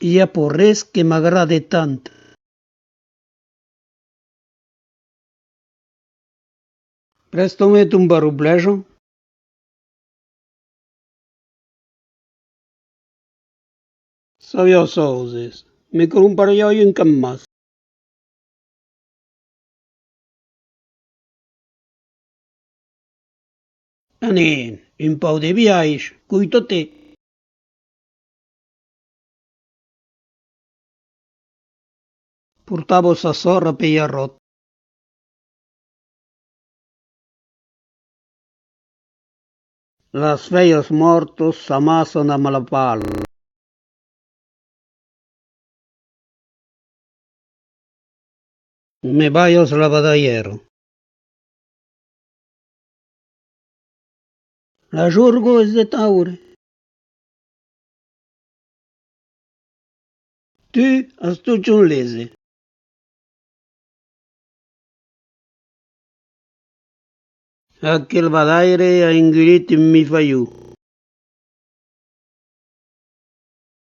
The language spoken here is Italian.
Hi ha por res que m'agrade tant. Presta-me un barublejo. Sabia soses. Me compraria un cammas. Anen, un pau de viaix, cuito-te. Portavo sa sorra peirrot. Las vellos mortos s'amassen amb la pala. Me vaig al lavadaiero. La giurgo és de taure. Tu has tu giunlese. Aquel badaire ha ingurit in mi faiu.